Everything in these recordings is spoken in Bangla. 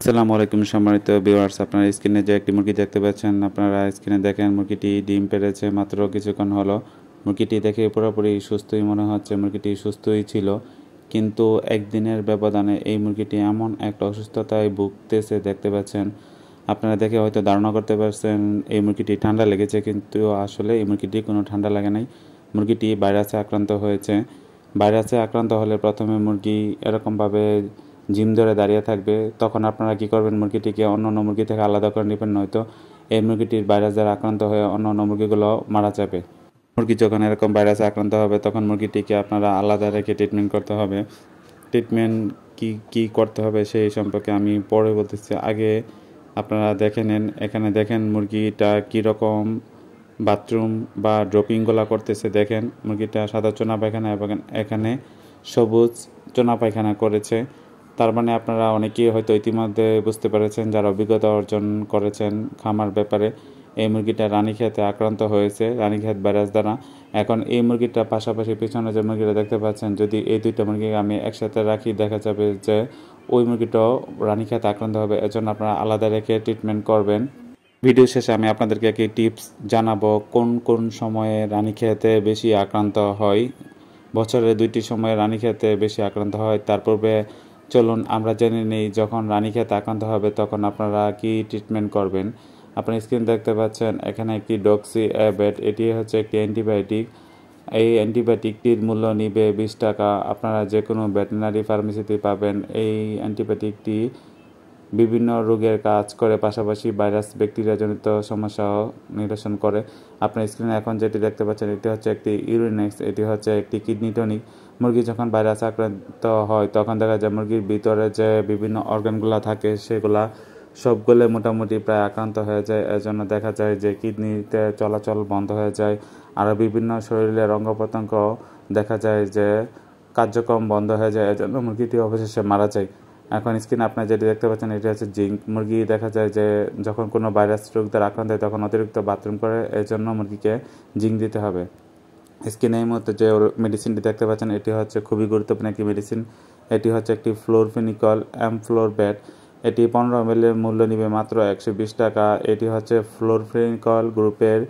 আসসালামু আলাইকুম সম্মানিত ভিউয়ার্স, আপনারা স্ক্রিনে যে একটি মুরগি দেখতে পাচ্ছেন, আপনারা স্ক্রিনে দেখেন মুরগিটি ডিম পেড়েছে মাত্র কিছুক্ষণ হলো। মুরগিটি দেখে পুরোপুরি সুস্থই মনে হচ্ছে, মুরগিটি সুস্থই ছিল, কিন্তু একদিনের ব্যবধানে এই মুরগিটি এমন একটা অসুস্থতায় ভুগতেছে দেখতে পাচ্ছেন। আপনারা দেখে হয়তো ধারণা করতে পারছেন এই মুরগিটি ঠান্ডা লেগেছে, কিন্তু আসলে এই মুরগিটি কোনো ঠান্ডা লাগে নাই। মুরগিটি ভাইরাসে আক্রান্ত হয়েছে। ভাইরাসে আক্রান্ত হলে প্রথমে মুরগি এরকমভাবে জিম ধরে দাঁড়িয়ে থাকবে। তখন আপনারা কী করবেন, মুরগিটিকে অন্য অন্য মুরগি থেকে আলাদা করে নেবেন, নয়তো এই মুরগিটির ভাইরাস দ্বারা আক্রান্ত হয়ে অন্য অন্য মুরগিগুলো মারা যাবে। মুরগি যখন এরকম ভাইরাসে আক্রান্ত হবে তখন মুরগিটিকে আপনারা আলাদা রেখে ট্রিটমেন্ট করতে হবে। ট্রিটমেন্ট কি কি করতে হবে সেই সম্পর্কে আমি পরে বলতেছি, আগে আপনারা দেখে নেন। এখানে দেখেন মুরগিটা কীরকম বাথরুম বা ড্রপিংগুলা করতেছে। দেখেন মুরগিটা সাদা চুনা পায়খানা এবং এখানে সবুজ চুনা পায়খানা করেছে। তার মানে আপনারা অনেকেই হয়তো ইতিমধ্যে বুঝতে পেরেছেন, যারা অভিজ্ঞতা অর্জন করেছেন খামার ব্যাপারে, এই মুরগিটা রানীক্ষেতে আক্রান্ত হয়েছে রানীক্ষেত ভাইরাস দ্বারা। এখন এই মুরগিটা পাশাপাশি পিছনে যে মুরগিটা দেখতে পাচ্ছেন, যদি এই দুইটা মুরগিকে আমি একসাথে রাখি, দেখা যাবে যে ওই মুরগিটাও রানীক্ষেতে আক্রান্ত হবে। এজন্য আপনারা আলাদা রেখে ট্রিটমেন্ট করবেন। ভিডিও শেষে আমি আপনাদেরকে একটি টিপস জানাবো কোন কোন সময়ে রানীক্ষেতে বেশি আক্রান্ত হয়। বছরে দুইটি সময়ে রানীক্ষেতে বেশি আক্রান্ত হয়। তার পূর্বে চলুন আমরা জেনে নিই, যখন রানীক্ষেত আক্রান্ত হবে তখন আপনারা কি ট্রিটমেন্ট করবেন। আপনার স্ক্রিন দেখতে পাচ্ছেন, এখানে একটি ডক্সি অ্যাবেট, এটি হচ্ছে একটি অ্যান্টিবায়োটিক। এই অ্যান্টিবায়োটিকটির মূল্য নিবে 20 টাকা। আপনারা যে কোনো ভেটেরিনারি ফার্মেসিতে পাবেন। এই অ্যান্টিবায়োটিকটি বিভিন্ন রোগের কাজ করে, পাশাপাশি ভাইরাস ব্যাকটেরিয়াজনিত সমস্যাও নিরসন করে। আপনার স্ক্রিনে এখন যেটি দেখতে পাচ্ছেন, এটি হচ্ছে একটি ইউরিনেক্স, এটি হচ্ছে একটি কিডনি টনিক। মুরগি যখন ভাইরাস আক্রান্ত হয় তখন দেখা যায় মুরগির ভিতরে যে বিভিন্ন অর্গানগুলো থাকে সেগুলা সবগুলো মোটামুটি প্রায় আক্রান্ত হয়ে যায়। এজন্য দেখা যায় যে কিডনিতে চলাচল বন্ধ হয়ে যায়। আরও বিভিন্ন শরীরের অঙ্গ প্রত্যঙ্গ দেখা যায় যে কার্যক্রম বন্ধ হয়ে যায়। এজন্য মুরগিটি অবশেষে মারা যায়। এখন স্ক্রিনে আপনারা যেটি দেখতে পাচ্ছেন, এটি হচ্ছে জিঙ্ক। মুরগি দেখা যায় যে যখন কোনো ভাইরাস রোগ দ্বারা আক্রান্ত হয় তখন অতিরিক্ত বাথরুম করে, এর জন্য মুরগিকে জিঙ্ক দিতে হবে। স্ক্রিনে এই মুহূর্তে যে মেডিসিনটি দেখতে পাচ্ছেন, এটি হচ্ছে খুবই গুরুত্বপূর্ণ একটি মেডিসিন। এটি হচ্ছে একটি ফ্লোরফেনিকল অ্যামফ্লোরব্যাট। এটি 15 ml এর মূল্য নিবে মাত্র 120 টাকা। এটি হচ্ছে ফ্লোরফেনিকল গ্রুপের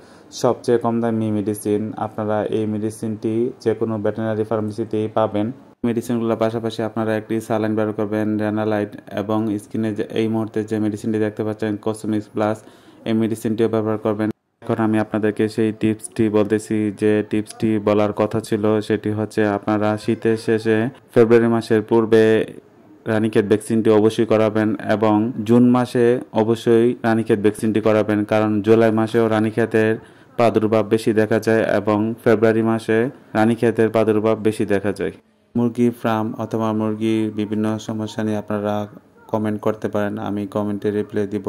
সবচেয়ে কম দামি মেডিসিন। আপনারা এই মেডিসিনটি যে কোনো ভেটেরিনারি ফার্মেসিতেই পাবেন। মেডিসিনগুলোর পাশাপাশি আপনারা একটি স্যালাইন ব্যবহার করবেন, রেনালাইট, এবং স্কিনে যে এই মুহূর্তে যে মেডিসিনটি দেখতে পাচ্ছেন কসমিক্স প্লাস, এই মেডিসিনটিও ব্যবহার করবেন। এখন আমি আপনাদেরকে সেই টিপসটি বলতেছি, যে টিপসটি বলার কথা ছিল সেটি হচ্ছে, আপনারা শীতের শেষে ফেব্রুয়ারি মাসের পূর্বে রানীক্ষেত ভ্যাকসিনটি অবশ্যই করাবেন, এবং জুন মাসে অবশ্যই রানীক্ষেত ভ্যাকসিনটি করাবেন, কারণ জুলাই মাসেও রানীক্ষেতের প্রাদুর্ভাব বেশি দেখা যায় এবং ফেব্রুয়ারি মাসে রানীক্ষেতের প্রাদুর্ভাব বেশি দেখা যায়। মুরগি ফার্ম অথবা মুরগির বিভিন্ন সমস্যা নিয়ে আপনারা কমেন্ট করতে পারেন, আমি কমেন্টে রিপ্লাই দিব।